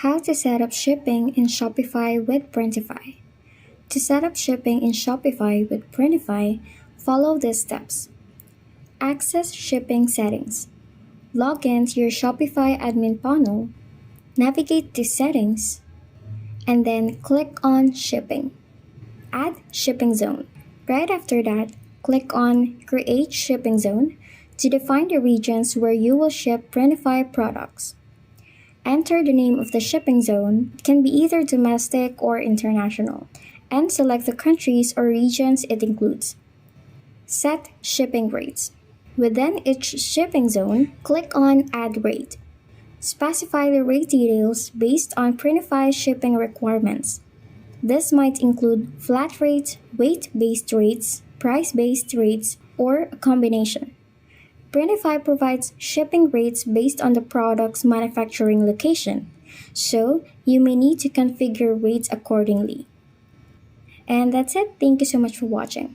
How to set up shipping in Shopify with Printify. To set up shipping in Shopify with Printify, follow these steps. Access shipping settings. Log in to your Shopify admin panel, navigate to Settings, and then click on Shipping. Add shipping zone. Right after that, click on Create Shipping Zone to define the regions where you will ship Printify products. Enter the name of the shipping zone. It can be either domestic or international, and select the countries or regions it includes. Set shipping rates. Within each shipping zone, click on Add Rate. Specify the rate details based on Printify's shipping requirements. This might include flat rates, weight-based rates, price-based rates, or a combination. Printify provides shipping rates based on the product's manufacturing location, so you may need to configure rates accordingly. And that's it. Thank you so much for watching.